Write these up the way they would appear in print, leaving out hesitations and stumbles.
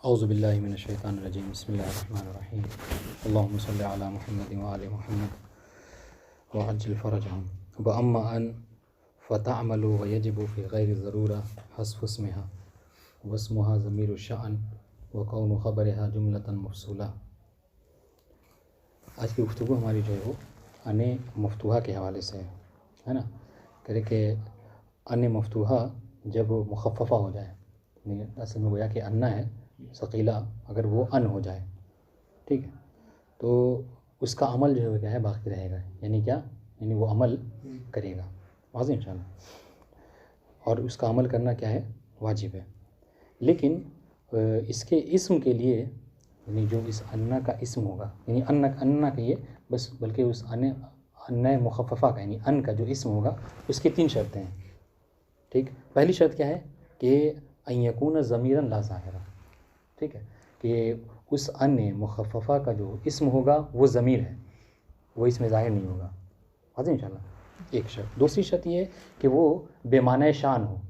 औज़ु बिल्लाहि मिनश शैतानिर रजीम बिस्मिल्लाहिर रहमानिर रहीम अल्लाहुम्मा सल्लि अला मुहम्मदिन व आलि मुहम्मद व अज्जिल फ़रजहम व अम्मा अन फ़तअमलु व यजिबु फ़ी गैरि ज़रूरा हस्फ़ु इस्मिहा व इस्मुहा ज़मीरु शअन व कौनु ख़बरिहा जुमलतन मफ़सूला। आज की गुफ्तगू हमारी जो है वो अने मफ़तूहा के हवाले से है ना। कह रहे कि अने मफ़तूहा जब मुख़फ़फ़ा हो जाए, असल में गोया कि अन्ना है सकीला, अगर वो अन हो जाए, ठीक है, तो उसका अमल जो है वो क्या है, बाकी रहेगा। यानी क्या, यानी वो अमल करेगा वाज़िह इंशाअल्लाह, और उसका अमल करना क्या है, वाजिब है। लेकिन इसके इस्म के लिए, यानी जो इस अन्ना का इस्म होगा, यानी अन्ना कहिए बस, बल्कि उस अन्ना मुख़फ़फ़ा का यानी अन का जो इस्म होगा, उसकी 3 शर्तें हैं। ठीक, पहली शर्त क्या है कि अन यकून ज़मीरन ला ज़ाहिरा, ठीक है, कि उस अन्य मुख़फ़फ़ा का जो इस्म होगा वो ज़मीर है, वो इसमें ज़ाहिर नहीं होगा वाज़िह इंशाअल्लाह, एक शर्त। दूसरी शर्त ये कि वो बेमाने शान हो।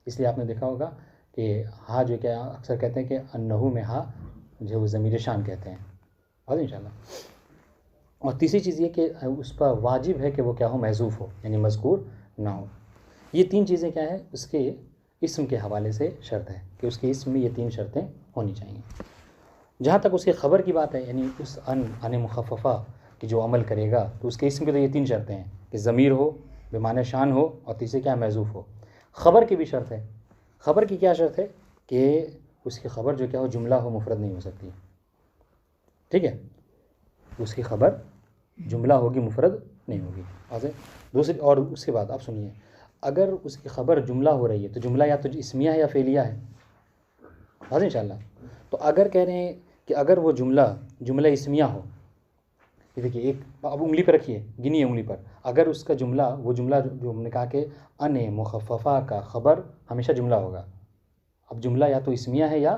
इसलिए आपने देखा होगा कि हा जो क्या अक्सर कहते हैं कि अन्नहु में हा जो वो ज़मीर शान कहते हैं वाज़िह इंशाअल्लाह। और तीसरी चीज़ ये कि उस पर वाजिब है कि वो क्या हो, महज़ूफ़ हो, यानी मज़कूर ना हो। ये 3 चीज़ें क्या है, उसके इस्म के हवाले से शर्त है कि उसके इस्म में ये 3 शर्तें होनी चाहिए। जहाँ तक उसके ख़बर की बात है, यानी उस अन मुख़फ़फ़ा की जो अमल करेगा, तो उसके इस्म की तो ये 3 शर्तें हैं कि ज़मीर हो, बेमाने शान हो, और तीसरे क्या, महज़ूफ़ हो। ख़बर की भी शर्त है। ख़बर की क्या शर्त है कि उसकी ख़बर जो क्या हो, जुमला हो, मुफ़रद नहीं हो सकती, ठीक है, उसकी ख़बर जुमला होगी, मुफ़रद नहीं होगी वाज़िह। दूसरी, और उसके बाद आप सुनिए, अगर उसकी ख़बर जुमला हो रही है तो जुमला या तो इस्मिया है या फ़ेलिया है वाज़िह इंशाअल्लाह। तो अगर कह रहे हैं कि अगर वो जुमला इस्मिया हो, ये देखिए, एक अब उंगली पर रखिए, गिनिए उंगली पर, अगर उसका जुमला, वो जुमला जो हमने कहा कि अने मुख़फ़फ़ा का ख़बर हमेशा जुमला होगा। अब जुमला या तो इस्मिया है या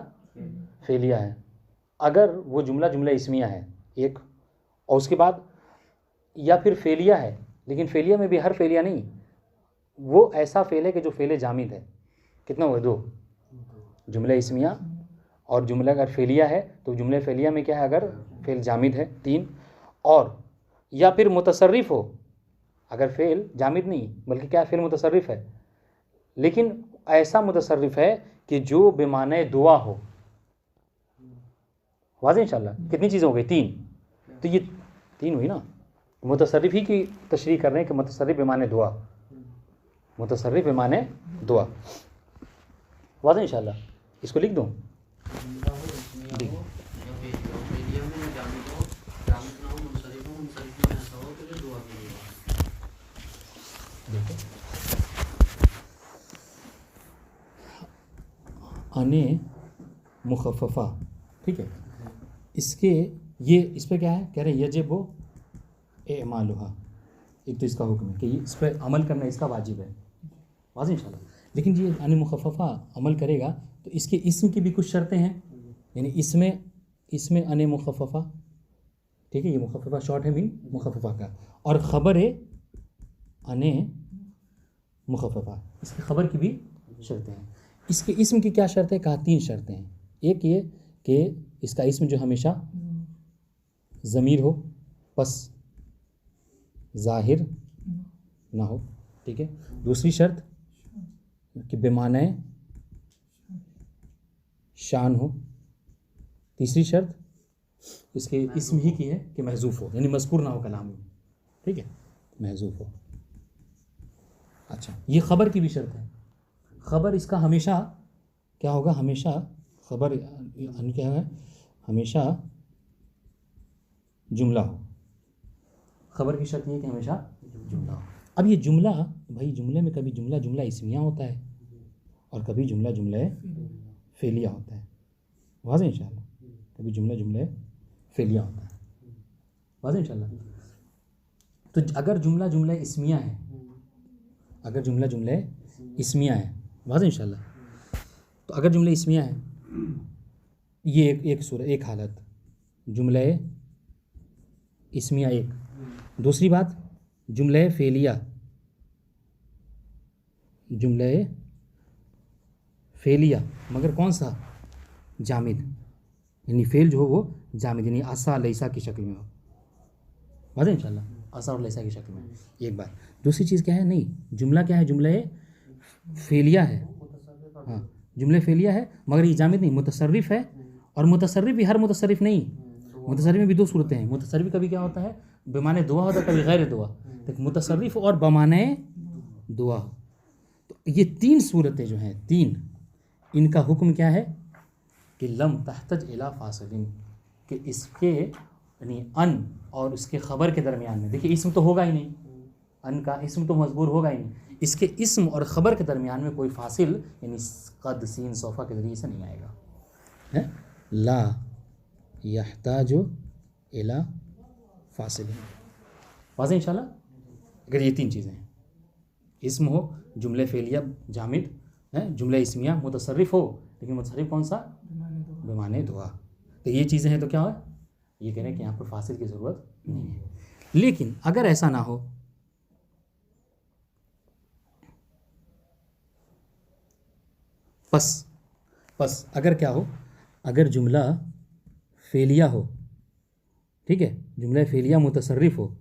फ़ेलिया है। अगर वो जुमला इस्मिया है एक, और उसके बाद या फिर फ़ेलिया है, लेकिन फ़ेलिया में भी हर फ़ेलिया नहीं, वो ऐसा फ़ेल है कि जो फ़ेल जामिद है। कितना हुआ, 2 जुमला इस्मिया, और जुमला अगर फ़ेलिया है तो जुमला फ़ेलिया में क्या है, अगर फ़ेल जामिद है 3, और या फिर मुतसर्रिफ़ हो, अगर फ़ेल जामिद नहीं बल्कि क्या, फ़ेल मुतसर्रिफ़ है, लेकिन ऐसा मुतसर्रिफ़ है कि जो बेमाने दुआ हो वाज़िह इंशाअल्लाह। कितनी चीज़ें हो गई, 3, तो ये 3 हुई ना। मुतसर्रिफ़ ही की तशरीह कर रहे हैं कि मुतसर्रिफ़ बेमाने दुआ, मुतसर्रिफ़ बेमाने दुआ वाज़िह इंशाअल्लाह। इसको लिख दूँ, अने मुख़फ़फ़ा, ठीक है, इसके ये इस पर क्या है, कह रहे हैं यजिबु इमालुहा, एक तो इसका हुक्म है कि इस पर अमल करना इसका वाजिब है वाज़िह इंशाअल्लाह। लेकिन ये अने मुख़फ़फ़ा अमल करेगा तो इसके इस्म की भी कुछ शर्तें हैं, यानी इसमें अने मुख़फ़फ़ा, ठीक है, ये मुख़फ़फ़ा शॉर्ट है मीन मुख़फ़फ़ा का, और ख़बर है अने मुख़फ़फ़ा, इसकी ख़बर की भी शर्तें हैं। इसके इस्म की क्या शर्त है, कहा 3 शर्तें हैं। एक ये कि इसका इस्म जो हमेशा ज़मीर हो, बस ज़ाहिर ना हो, ठीक है। दूसरी शर्त कि बेमाने शान हो। तीसरी शर्त इसके इस्म ही की है कि महज़ूफ़ हो, यानी मज़कूर ना हो कलाम में, ठीक है, महज़ूफ़ हो। अच्छा, ये ख़बर की भी शर्त है। ख़बर इसका हमेशा क्या होगा, हमेशा ख़बर क्या है, हमेशा जुमला हो। ख़बर की शर्त ये है कि हमेशा जुमला हो। अब ये जुमला, भाई जुमले में कभी जुमला इस्मिया होता है और कभी जुमला फ़ेलिया होता है वाज़िह इंशाअल्लाह, कभी जुमला फ़ेलिया होता है वाज़िह इंशाअल्लाह। तो अगर जुमला इस्मिया है, अगर जुमला इस्मिया है वाज़िह इंशाअल्लाह, तो अगर जुमला इस्मिया है, ये एक सूरत, एक हालत जुमला इस्मिया एक। दूसरी बात जुमला फ़ेलिया, मगर कौन सा, जामिद, यानी फ़ेल जो हो वो जामिद यानी आसा लैसा की शक्ल में हो। वाज़ेह इंशाल्लाह, आसा और लैसा की शक्ल में। एक बात। दूसरी चीज़ क्या है, नहीं जुमला क्या है, जुमला फ़ेलिया है। हाँ, जुमले फ़ेलिया है मगर ये जामिद नहीं, मुतसर्रिफ़ है। और मुतसर्रिफ़ भी हर मुतसर्रिफ़ नहीं, मुतसर्रिफ़ में भी दो सूरतें हैं। मुतसर्रिफ़ कभी क्या होता है, बेमाने दुआ होता है, कभी गैर दुआ। तो मुतसर्रिफ़ और बमाने दुआ। तो ये तीन सूरतें जो हैं, तीन, इनका हुक्म क्या है कि लम तहतज इला फासिलिन, कि इसके यानी अन और उसके ख़बर के दरमियान में, देखिए इसम तो होगा ही नहीं, अन का इसम तो मजबूर होगा ही नहीं, इसके इसम और ख़बर के दरमियान में कोई फासिल यानी कद सीन सोफ़ा के ज़रिए से नहीं आएगा है। ला यहताजु इला फासिलिन। वाज़ेह इंशाल्लाह। अगर ये तीन चीज़ें हैं, इसम हो, जुमले फ़ेलिया जामिद है, जुमले इसमिया मुतसर्रिफ़ हो, लेकिन मुतसर्रिफ़ कौन सा, बेमाने दुआ। तो ये चीज़ें हैं तो क्या है, ये कह रहे हैं कि यहाँ पर फासिल की ज़रूरत नहीं है। लेकिन अगर ऐसा ना हो, बस अगर क्या हो, अगर जुमला फ़ेलिया हो, ठीक है, जुमला फ़ेलिया मुतसर्रिफ़ हो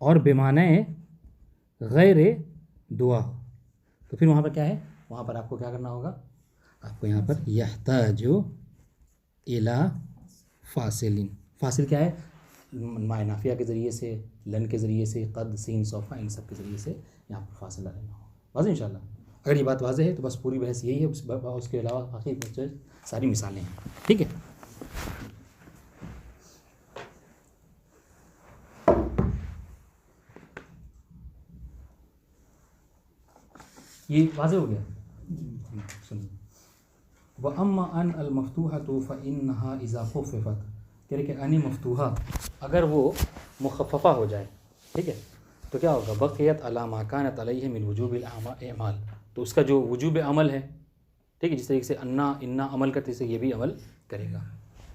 और बेमाने गैर दुआ हो, तो फिर वहाँ पर क्या है, वहाँ पर आपको क्या करना होगा, आपको यहाँ पर यहताजु इला फासिलिन। फासिल क्या है, माय नाफिया के ज़रिए से, लन के ज़रिए से, कद सीन सोफ़ा, इन सब के ज़रिए से यहाँ पर फासिला लेना हो। वाज़ेह इंशाल्लाह। अगर ये बात वाज़ेह है तो बस पूरी बहस यही है, उसके अलावा बाकी कुछ सारी मिसालें हैं, ठीक है। ये वाज़ेह हो गया। सुनिए, व अम्मा अन अल मफ्तूहतु फ़इन्नहा इज़ा खुफ़िफ़त, कह रहे कि अन मफ्तूहा अगर वो मुखफ़फ़ा हो जाए, ठीक है, तो क्या होगा, बक़ियत अला मा कानत अलैहि मिन वुजूबिल अमाल, तो उसका जो वजूब अमल है, ठीक है, जिस तरीके से अन्ना इन्ना अमल करते से ये भी अमल करेगा।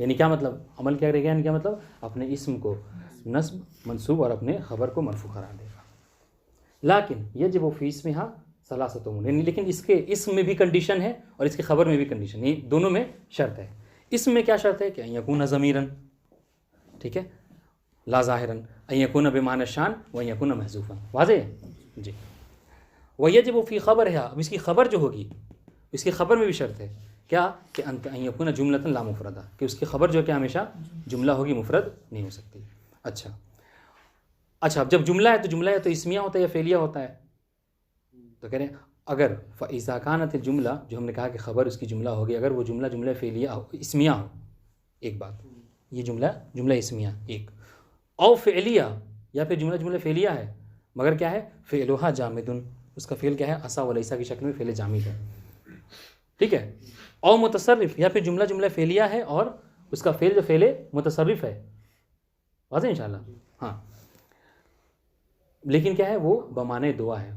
यानी क्या मतलब, अमल क्या करेगा, यानी क्या मतलब, अपने इस्म को नस्ब मंसूब और अपने ख़बर को मरफू करार देगा। लाकिन यजिबु फ़ी इस्मिहा सलासतु उमूर, यानी लेकिन इसके इस्म में भी कंडीशन है और इसके ख़बर में भी कंडीशन, ये दोनों में शर्त है। इसम में क्या शर्त है कि यकून ज़मीरन, ठीक है, ला ज़ाहिरन, यकून बेमाना शान व यकून महज़ूफ़न। वाज़ेह जी। वयजिबु फ़ी ख़बर है, अब इसकी ख़बर जो होगी, इसकी ख़बर में भी शर्त है क्या, कि यकून जुमलतन ला मुफ़रदा, कि उसकी ख़बर जो है कि हमेशा जुमला होगी, मुफ़रद नहीं हो सकती। अच्छा, अब जब जुमला है तो जुमला है तो इसमिया होता है या फ़ेलिया होता है, तो कह रहे हैं अगर फ़इज़ा कानत जुमला, जो हमने कहा कि ख़बर उसकी जुमला होगी, अगर वो जुमला फ़ेलिया हो, इसमिया हो, एक बात, ये जुमला इसमिया एक, औ फ़ेलिया, या फिर जुमला फ़ेलिया है मगर क्या है, फ़ेलुहा जामिदुन, उसका फ़ेल क्या है, असा व लैसा की शक्ल में फ़ेल जामिद है, ठीक है, औ मुतसर्रिफ़, या फिर जुमला फ़ेलिया है और उसका फ़ेल जो फ़ेल मुतसर्रिफ़ है। वाज़ेह इंशाल्लाह। हाँ, लेकिन क्या है, वो बमाने दुआ है,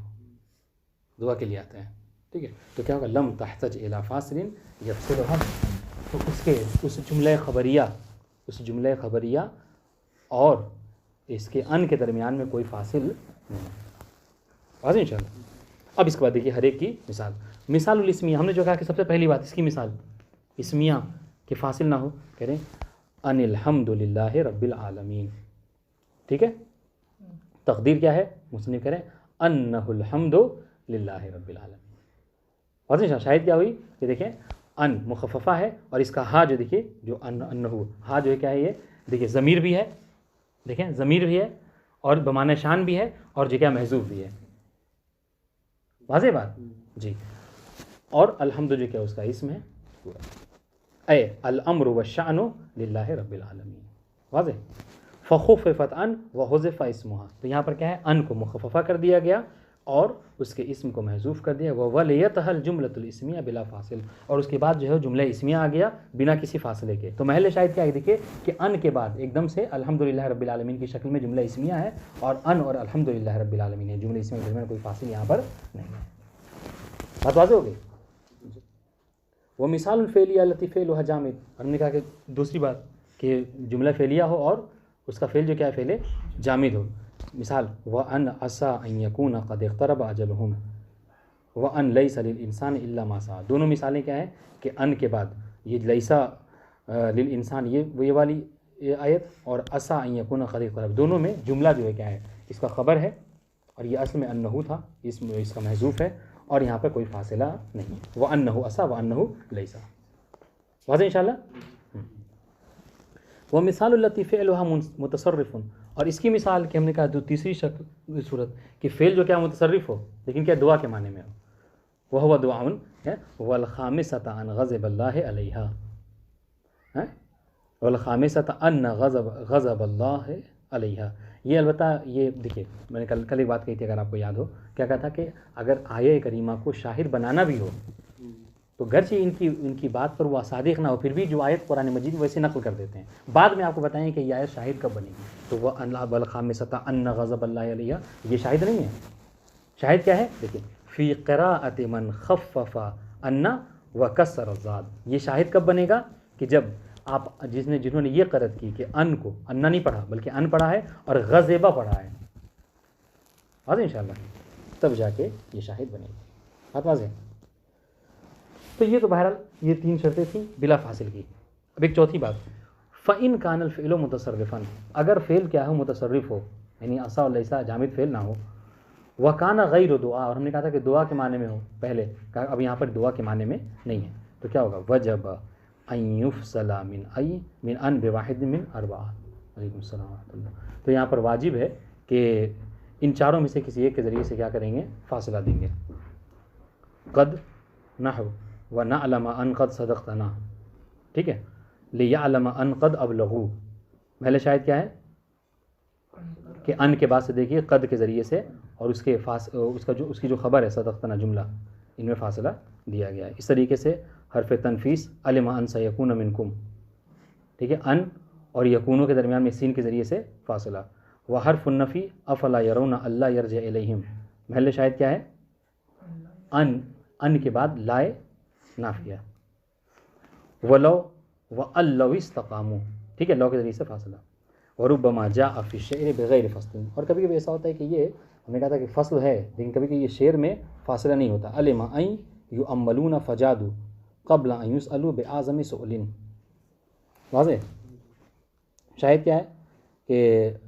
दुआ के लिए आता है, ठीक है। तो क्या होगा, लम तहतज इला फासिलिन यफ़सिलुहा, तो उस जुमला ख़बरिया और इसके अन के दरमियान में कोई फासिल नहीं है। वाज़ेह इंशाल्लाह। अब इसके बाद देखिए हर एक की मिसाल इस्मिया, हमने जो कहा कि सबसे पहली बात इसकी मिसाल इस्मिया के फासिल ना हो, कह रहे हैं अनिल हम्दुलिल्लाहि रब्बिल आलमीन, ठीक है। तकदीर क्या है, मुसन्निफ़ कह रहे हैं अन्नहुल हम्दु लिल्लाहि रब्बिल आलमीन। वाज़ेह, शायद क्या हुई कि देखें अन मुखफ़फ़ा है और इसका हा जो देखिए, जो अन्नहु, हा जो है क्या है, ये देखिए ज़मीर भी है, देखें ज़मीर भी है और बमाने शान भी है और जो क्या महज़ूफ़ भी है। वाज़ेह बात जी। और अल्हम्दु जो क्या उसका इसम है पूरा, अल अम्रु व शानु लिल्लाहि रब्बिल आलमीन। वाज़ेह। फ़ख़ुफ़िफ़त अन व हुज़िफ़ इस्मुहा, तो यहाँ पर क्या है, अन को मुखफ़फ़ा कर दिया गया और उसके इस्म को महज़ूफ़ कर दिया। वह वलियतहल जुमलतुल इस्मिया बिला फासिल, और उसके बाद जो है जुमला इस्मिया आ गया बिना किसी फासले के। तो महल शायद क्या है, देखिए कि अन के बाद एकदम से अल्हम्दुलिल्लाह रब्बिल आलमीन की शक्ल में जुमला इस्मिया है और अन और अल्हम्दुलिल्लाह रब्बिल आलमीन है, जुमला इस्मिया के दरमियान कोई फासिल यहाँ पर नहीं है। बात वाज़ेह हो गई। वो मिसाल फ़ेलिया लती फ़ेलुहा जामिद, हमने कहा कि दूसरी बात कि जुमला फ़ेलिया हो और उसका फ़ेल जो क्या है, फ़ेल जामिद हो। मिसाल व अन असा अन यकून क़द इक़्तरब अजलहुम व अन लैसा लिल इंसान इल्ला मा सा, दोनों मिसालें क्या हैं कि अन के बाद ये लैसा लिल इंसान, ये वाली ये आयत, और असा अन यकून क़द क़रब, दोनों में जुमला जो है क्या है, इसका ख़बर है और ये असल में अन्नहु था, इसका महज़ूफ़ है और यहाँ पर कोई फासिला नहीं है। व अन्नहु असा व अन्नहु लैसा। वाज़ेह इंशाअल्लाह। वह मिसाल लती फ़िअलुहा मुतसर्रिफ़ुन, और इसकी मिसाल कि हमने कहा जो तीसरी सूरत कि फ़ेल जो क्या मुतसर्रिफ़ हो लेकिन क्या दुआ के माने में हो, वह हुआ दुआउन है। वल ख़ामिसता अन ग़ज़बल्लाहि अलैहा है, वल ख़ामिसता अन ग़ज़बल्लाहि अलैहा। ये अलबत्ता ये देखिए मैंने कल एक बात कही थी, अगर आपको याद हो, क्या कहा था कि अगर आये करीमा को शाहिद बनाना भी हो तो गर्चे इनकी बात पर वो सादिक ना हो, फिर भी जो आयत कुरान मजीद वैसे नकल कर देते हैं। बाद में आपको बताएं कि ये आयत शाहिद कब बनेगी, तो वह अल्लाह बल ख़ामिसता अन्न ग़ज़बल्लाहि अलैहा, ये शाहिद नहीं है। शाहिद क्या है, देखिए फ़ी क़िराअति मन ख़फ़फ़ा अन्ना व कस्सर ज़ाद, ये शाहिद कब बनेगा कि जब आप जिन्होंने ये क़रत की कि अन को अन्ना नहीं पढ़ा बल्कि अन पढ़ा है और ग़ज़ेबा पढ़ा है, वाज़ेह इंशाअल्लाह, तब जाके ये शाहिद बनेगी। बात वाज़ेह। तो ये तो बहरहाल ये 3 शर्तें थी बिला फासिल की। अब एक चौथी बात, फ़इन कानल फ़िअलु मुतसर्रिफ़न, अगर फ़ेल क्या हो मुतसर्रिफ़ हो, यानी असा और लैसा जामिद फ़ेल ना हो, वह काना गैर दुआ, और हमने कहा था कि दुआ के माने में हो पहले, कहा अब यहाँ पर दुआ के माने में नहीं है, तो क्या होगा, वजब अन युफ़सला मिन अन बिवाहिद मिन अरबा। वालेकुम सलाम व रहमतुल्लाह। तो यहाँ पर वाजिब है कि इन चारों में से किसी एक के ज़रिए से क्या करेंगे, फासिला देंगे। क़द नहव व नअलम अन क़द सदक़तना, ठीक है, लियअलम अन क़द अबलगू, पहले शायद क्या है कि अन के बाद से देखिए क़द के ज़रिए से और उसकी जो ख़बर है सदक़तना जुमला, इनमें फ़ासिला दिया गया है। इस तरीके से हरफ तनफीस अलिमा अन सयकून मिनकुम, ठीक है, अन और यकूनों के दरमियान में सीन के ज़रिए से फ़ासिला। व हरफ़ुन नफ़ी अफ़ला यरौना अल्ला यरजा इलैहिम, महल शायद क्या है, अन के बाद लाए नाफिया। वलो व अल्लव इस्तक़ामू, ठीक है, लौ के ज़रिए से फ़ासिला। वरुब्बमा जाअ फ़ी शेर बग़ैर फ़स्लिन, और कभी कभी ऐसा होता है कि ये हमने कहा था कि फ़स्ल है लेकिन कभी कभी ये शेर में फ़ासिला नहीं होता। अलिमा अन युअम्मलून फ़जादू क़ब्ल अन युसअलू बिआज़मी सुअलिन, वाज़ेह। शायद क्या है कि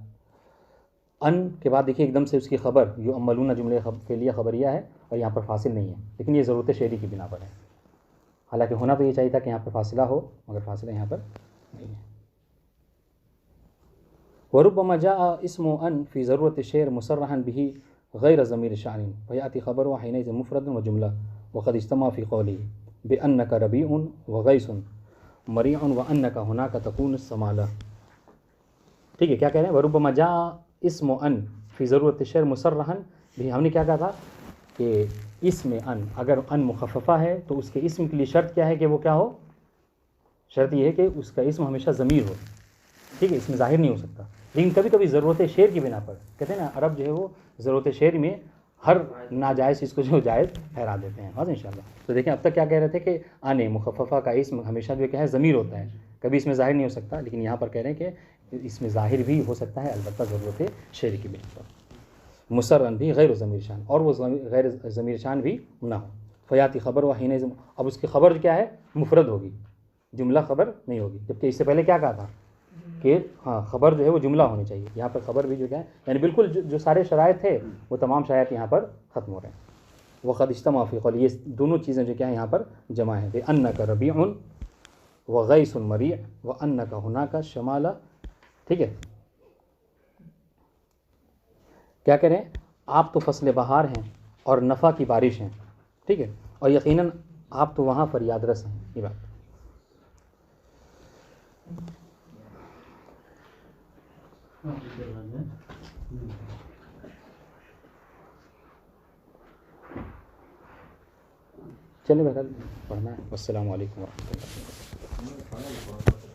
अन के बाद देखिए एकदम से उसकी ख़बर युअम्मलून जुमले फ़ेलिया ख़बरिया है और यहाँ पर फ़ासिल नहीं है, लेकिन ये ज़रूरत शेरी की बिना पर है। हालांकि होना तो ये चाहिए था कि यहाँ पर फ़ासिला हो, मगर फ़ासिला यहाँ पर नहीं है। वरुब्बमा जाअ इस्मु अन फ़ी ज़रूरत शेर मुसर्रहन बिही गैर ज़मीर शानिन फ़याती ख़बरु हिनइज़ मुफ़रदन व जुमला व क़द इज्तमा फ़ी क़ौलिही बिअन्नका रबीउन व गैसुन मरीउन व अन्नका हुनाका तकून समाला। ठीक है, क्या कह रहे हैं, वरुब्बमा जाअ इस्मु अन फ़ी ज़रूरत शेर मुसर्रहन बिही, हमने क्या कहा था कि इसमें अन, अगर अन मुख़फ़फ़ा है तो उसके इस्म के लिए शर्त क्या है कि वो क्या हो, शर्त ये है कि उसका इस्म हमेशा ज़मीर हो, ठीक है, इसमें ज़ाहिर नहीं हो सकता। लेकिन कभी कभी ज़रूरत शेर की बिना पर, कहते हैं ना अरब जो है वो ज़रूरत शेर में हर नाजायज़ चीज़ को जो जायज़ ठहरा देते हैं। हाँ इंशाल्लाह। तो देखें अब तक क्या कह रहे थे कि आने मुख़फ़फ़ा का इस्म हमेशा जो क्या है ज़मीर होता है, कभी इसमें ज़ाहिर नहीं हो सकता, लेकिन यहाँ पर कह रहे हैं कि इसमें ज़ाहिर भी हो सकता है, अलबत्ता ज़रूरत शेर की बिना पर। मुसर्रन भी गैर ज़मीर शान, और वो गैर ज़मीर शान भी ना हो। फ़याती ख़बर व हिन, अब उसकी ख़बर क्या है, मुफ़रद होगी, जुमला ख़बर नहीं होगी, जबकि इससे पहले क्या कहा था कि हाँ ख़बर जो है वो जुमला होनी चाहिए। यहाँ पर ख़बर भी जो क्या है, यानी बिल्कुल जो सारे शराइत थे वो तमाम शराइत यहाँ पर ख़त्म हो रहे हैं। वक़द इज्तमा फ़ी क़ौली, ये दोनों चीज़ें जो क्या है यहाँ पर जमा है। बे अन्नका रबीउन व गैसुन मरी' व अन्नका हुनाका शमाला, ठीक है, क्या कह रहे हैं, आप तो फ़स्ल बहार हैं और नफ़ा की बारिश हैं, ठीक है, और यकीनन आप तो वहाँ फरियाद रस हैं। ये बात चलिए बहरहाल पढ़ना है। अस्सलामु अलैकुम व रहमतुल्लाह।